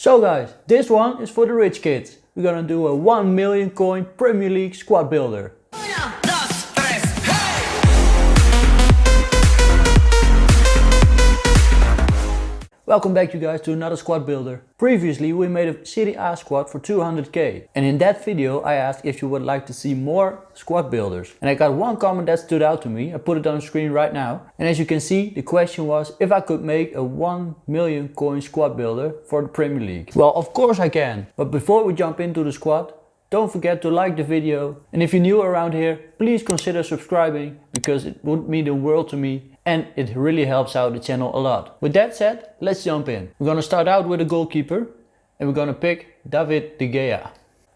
So guys, this one is for the rich kids. We're gonna do a 1 million coin Premier League squad builder. Welcome back you guys to another squad builder. Previously we made a Serie A squad for 200k, and in that video I asked if you would like to see more squad builders. And I got one comment that stood out to me. I put it on the screen right now. And as you can see, the question was if I could make a 1 million coin squad builder for the Premier League. Well, of course I can. But before we jump into the squad, don't forget to like the video. And if you're new around here, please consider subscribing, because it would mean the world to me. And it really helps out the channel a lot. With that said, let's jump in. We're gonna start out with a goalkeeper, and we're gonna pick David De Gea.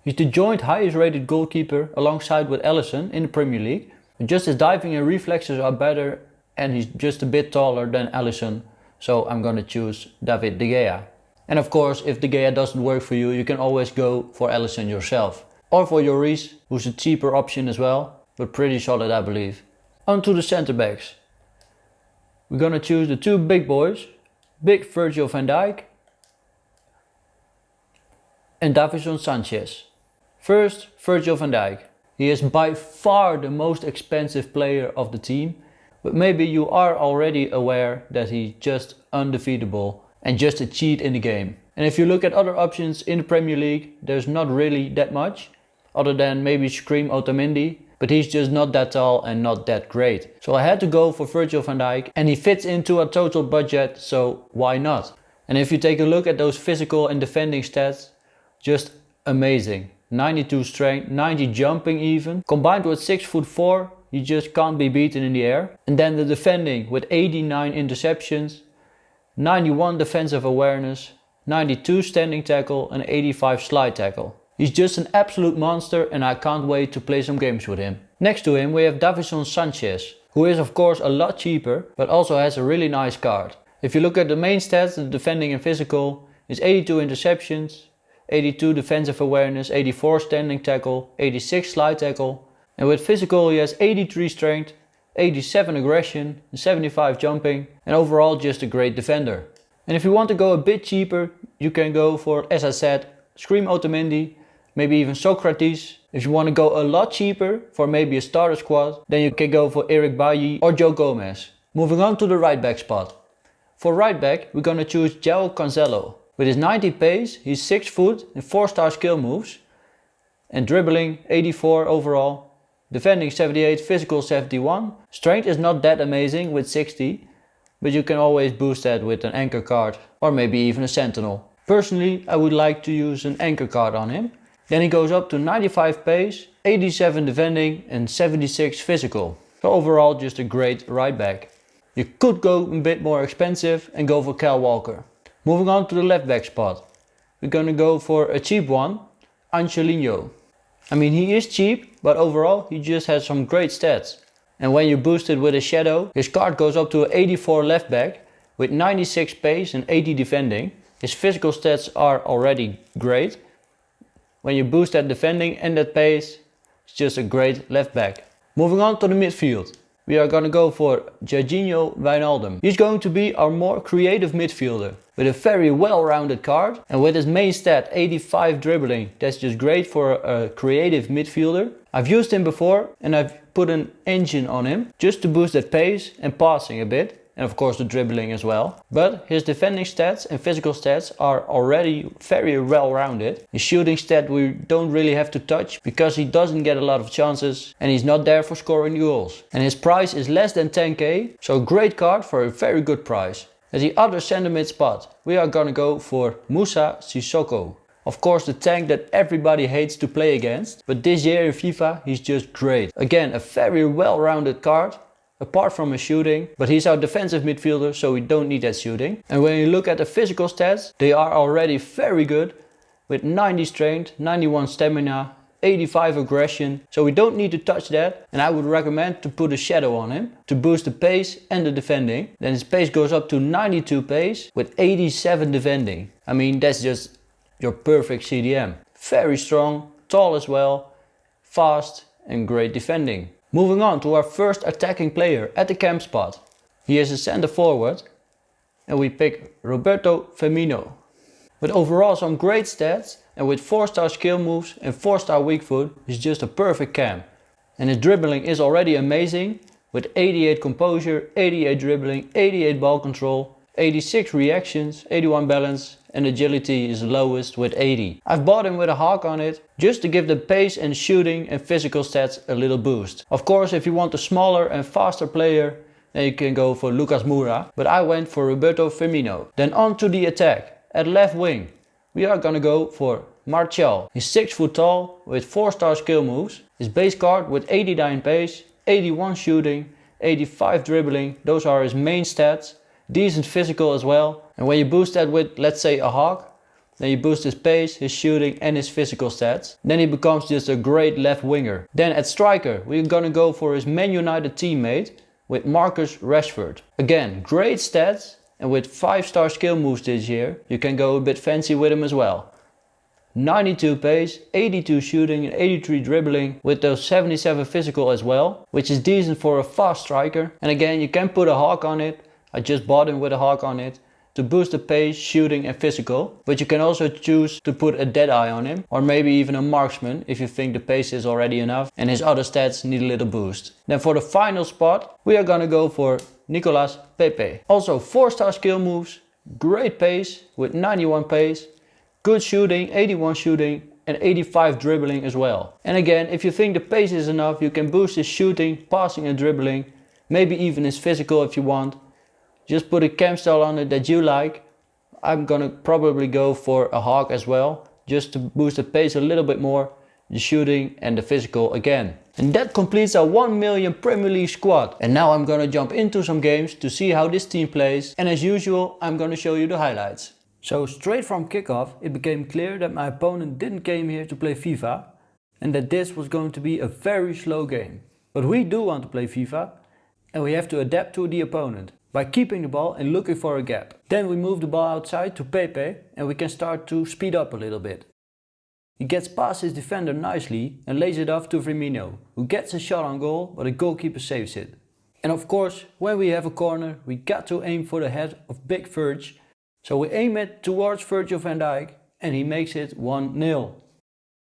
He's the joint highest rated goalkeeper alongside with Alisson in the Premier League. Just his diving and reflexes are better, and he's just a bit taller than Alisson. So I'm gonna choose David De Gea. And of course, if De Gea doesn't work for you, you can always go for Alisson yourself. Or for Lloris, who's a cheaper option as well, but pretty solid I believe. On to the centre backs. We're gonna choose the two big boys, big Virgil van Dijk and Davinson Sanchez. First, Virgil van Dijk. He is by far the most expensive player of the team, but maybe you are already aware that he's just undefeatable and just a cheat in the game. And if you look at other options in the Premier League, there's not really that much, other than maybe Scream Otamendi. But he's just not that tall and not that great. So I had to go for Virgil van Dijk, and he fits into a total budget, so why not? And if you take a look at those physical and defending stats, just amazing. 92 strength, 90 jumping even. Combined with 6'4", he just can't be beaten in the air. And then the defending with 89 interceptions, 91 defensive awareness, 92 standing tackle and 85 slide tackle. He's just an absolute monster, and I can't wait to play some games with him. Next to him we have Davinson Sanchez, who is of course a lot cheaper, but also has a really nice card. If you look at the main stats, the defending and physical, is 82 interceptions, 82 defensive awareness, 84 standing tackle, 86 slide tackle. And with physical he has 83 strength, 87 aggression, 75 jumping, and overall just a great defender. And if you want to go a bit cheaper, you can go for, as I said, Scream Otamendi, maybe even Socrates. If you want to go a lot cheaper for maybe a starter squad, then you can go for Eric Bailly or Joe Gomez. Moving on to the right back spot. For right back we're gonna choose João Cancelo. With his 90 pace, he's 6 foot and 4-star skill moves. And dribbling 84 overall. Defending 78, physical 71. Strength is not that amazing with 60. But you can always boost that with an anchor card or maybe even a sentinel. Personally, I would like to use an anchor card on him. Then he goes up to 95 pace, 87 defending and 76 physical. So overall just a great right back. You could go a bit more expensive and go for Kyle Walker. Moving on to the left back spot. We're gonna go for a cheap one, Angelino. I mean, he is cheap, but overall he just has some great stats. And when you boost it with a shadow, his card goes up to 84 left back with 96 pace and 80 defending. His physical stats are already great. When you boost that defending and that pace, it's just a great left back. Moving on to the midfield. We are going to go for Jorginho Wijnaldum. He's going to be our more creative midfielder with a very well-rounded card, and with his main stat 85 dribbling. That's just great for a creative midfielder. I've used him before and I've put an engine on him just to boost that pace and passing a bit. And of course the dribbling as well. But his defending stats and physical stats are already very well rounded. His shooting stat we don't really have to touch, because he doesn't get a lot of chances and he's not there for scoring goals. And his price is less than 10k, so a great card for a very good price. As the other centre mid spot, we are gonna go for Moussa Sissoko. Of course the tank that everybody hates to play against, but this year in FIFA he's just great. Again, a very well rounded card. Apart from his shooting, but he's our defensive midfielder, so we don't need that shooting. And when you look at the physical stats, they are already very good, with 90 strength, 91 stamina, 85 aggression, so we don't need to touch that. And I would recommend to put a shadow on him to boost the pace and the defending. Then his pace goes up to 92 pace with 87 defending. I mean, that's just your perfect CDM. Very strong, tall as well, fast and great defending. Moving on to our first attacking player at the camp spot. He is a center forward and we pick Roberto Firmino. With overall some great stats and with 4-star skill moves and 4-star weak foot, he's just a perfect cam. And his dribbling is already amazing with 88 composure, 88 dribbling, 88 ball control, 86 reactions, 81 balance, and agility is lowest with 80. I've bought him with a hawk on it just to give the pace and shooting and physical stats a little boost. Of course, if you want a smaller and faster player, then you can go for Lucas Moura, but I went for Roberto Firmino. Then on to the attack. At left wing, we are gonna go for Martial. He's 6 foot tall with 4-star skill moves. His base card with 89 pace, 81 shooting, 85 dribbling. Those are his main stats. Decent physical as well. And when you boost that with, let's say, a hawk, then you boost his pace, his shooting and his physical stats. Then he becomes just a great left winger. Then at striker, we're gonna go for his Man United teammate with Marcus Rashford. Again, great stats. And with 5-star skill moves this year, you can go a bit fancy with him as well. 92 pace, 82 shooting and 83 dribbling with those 77 physical as well, which is decent for a fast striker. And again, you can put a hawk on it. I just bought him with a hawk on it to boost the pace, shooting and physical. But you can also choose to put a dead eye on him or maybe even a marksman if you think the pace is already enough and his other stats need a little boost. Then for the final spot, we are gonna go for Nicolas Pepe. Also 4-star skill moves, great pace with 91 pace, good shooting, 81 shooting and 85 dribbling as well. And again, if you think the pace is enough, you can boost his shooting, passing and dribbling, maybe even his physical if you want. Just put a cam style on it that you like. I'm gonna probably go for a hawk as well, just to boost the pace a little bit more, the shooting and the physical again. And that completes our 1 million Premier League squad. And now I'm gonna jump into some games to see how this team plays. And as usual, I'm gonna show you the highlights. So straight from kickoff, it became clear that my opponent didn't came here to play FIFA and that this was going to be a very slow game. But we do want to play FIFA and we have to adapt to the opponent by keeping the ball and looking for a gap. Then we move the ball outside to Pepe and we can start to speed up a little bit. He gets past his defender nicely and lays it off to Firmino, who gets a shot on goal but the goalkeeper saves it. And of course, when we have a corner, we got to aim for the head of Big Virg. So we aim it towards Virgil van Dijk and he makes it 1-0.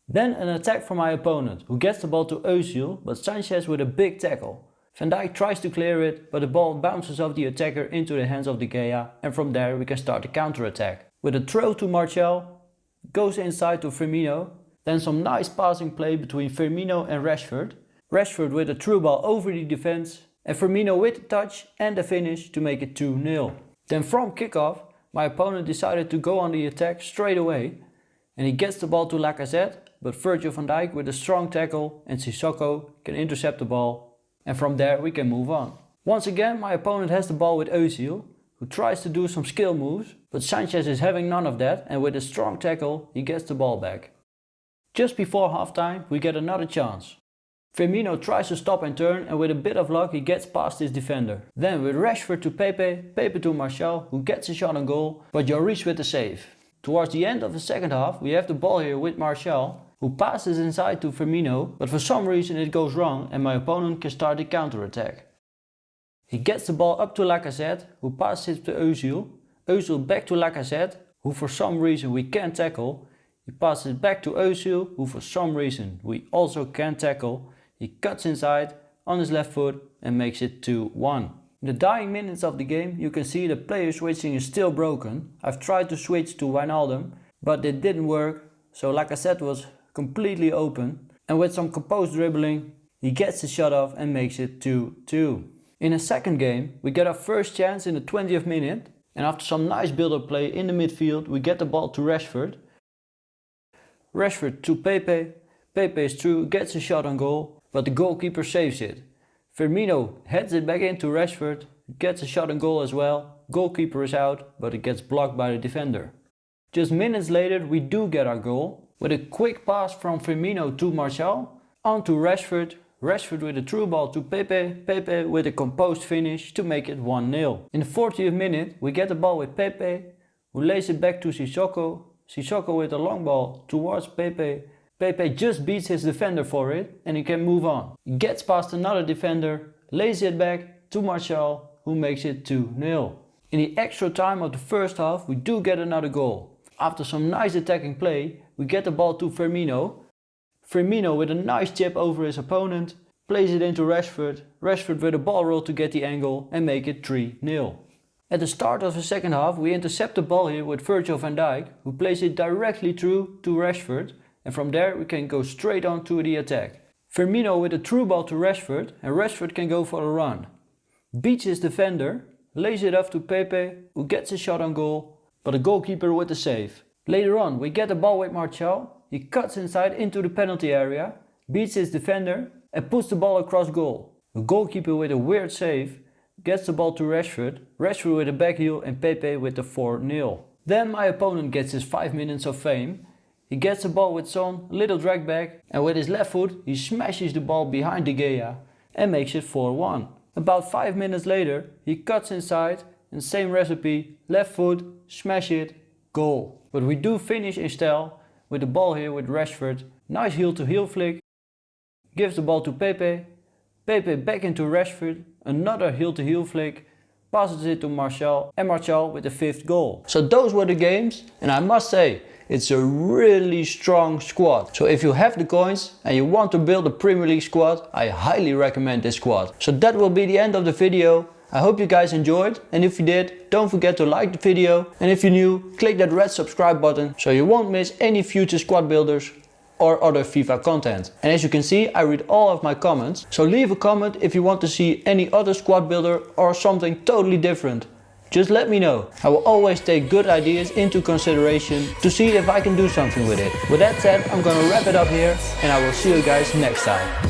Then an attack from my opponent, who gets the ball to Özil but Sanchez with a big tackle. Van Dijk tries to clear it, but the ball bounces off the attacker into the hands of De Gea and from there we can start the counter-attack. With a throw to Martial, goes inside to Firmino, then some nice passing play between Firmino and Rashford. Rashford with a through ball over the defense and Firmino with the touch and the finish to make it 2-0. Then from kickoff, my opponent decided to go on the attack straight away and he gets the ball to Lacazette, but Virgil van Dijk with a strong tackle and Sissoko can intercept the ball and from there we can move on. Once again my opponent has the ball with Özil, who tries to do some skill moves, but Sanchez is having none of that and with a strong tackle he gets the ball back. Just before halftime we get another chance. Firmino tries to stop and turn and with a bit of luck he gets past his defender. Then with Rashford to Pepe, Pepe to Martial, who gets a shot on goal, but Lloris with the save. Towards the end of the second half we have the ball here with Martial, who passes inside to Firmino, but for some reason it goes wrong and my opponent can start the counter-attack. He gets the ball up to Lacazette, who passes it to Özil. Özil back to Lacazette, who for some reason we can't tackle. He passes it back to Özil, who for some reason we also can't tackle. He cuts inside on his left foot and makes it 2-1. In the dying minutes of the game you can see the player switching is still broken. I've tried to switch to Wijnaldum, but it didn't work, so Lacazette was completely open. And with some composed dribbling, he gets the shot off and makes it 2-2. In a second game, we get our first chance in the 20th minute and after some nice build-up play in the midfield, we get the ball to Rashford. Rashford to Pepe, Pepe is through, gets a shot on goal, but the goalkeeper saves it. Firmino heads it back into Rashford, gets a shot on goal as well, goalkeeper is out, but it gets blocked by the defender. Just minutes later we do get our goal, with a quick pass from Firmino to Martial, on to Rashford. Rashford with a through ball to Pepe, Pepe with a composed finish to make it 1-0. In the 40th minute we get the ball with Pepe, who lays it back to Sissoko. Sissoko with a long ball towards Pepe. Pepe just beats his defender for it and he can move on. He gets past another defender, lays it back to Martial, who makes it 2-0. In the extra time of the first half we do get another goal. After some nice attacking play, we get the ball to Firmino. Firmino with a nice chip over his opponent, plays it into Rashford. Rashford with a ball roll to get the angle and make it 3-0. At the start of the second half we intercept the ball here with Virgil van Dijk, who plays it directly through to Rashford, and from there we can go straight on to the attack. Firmino with a through ball to Rashford, and Rashford can go for a run. Beats his defender, lays it off to Pepe, who gets a shot on goal, but the goalkeeper with the save. Later on we get the ball with Martial, he cuts inside into the penalty area, beats his defender and puts the ball across goal. The goalkeeper with a weird save gets the ball to Rashford, Rashford with a back heel and Pepe with the 4-0. Then my opponent gets his 5 minutes of fame. He gets the ball with Son, a little drag back, and with his left foot he smashes the ball behind De Gea and makes it 4-1. About 5 minutes later he cuts inside and same recipe, left foot, smash it, goal. But we do finish in style with the ball here with Rashford, nice heel to heel flick, gives the ball to Pepe, Pepe back into Rashford, another heel to heel flick, passes it to Martial and Martial with the 5th goal. So those were the games, and I must say it's a really strong squad. So if you have the coins and you want to build a Premier League squad, I highly recommend this squad. So that will be the end of the video. I hope you guys enjoyed, and if you did, don't forget to like the video, and if you're new, click that red subscribe button so you won't miss any future squad builders or other FIFA content. And as you can see, I read all of my comments, so leave a comment if you want to see any other squad builder or something totally different. Just let me know. I will always take good ideas into consideration to see if I can do something with it. With that said, I'm gonna wrap it up here, and I will see you guys next time.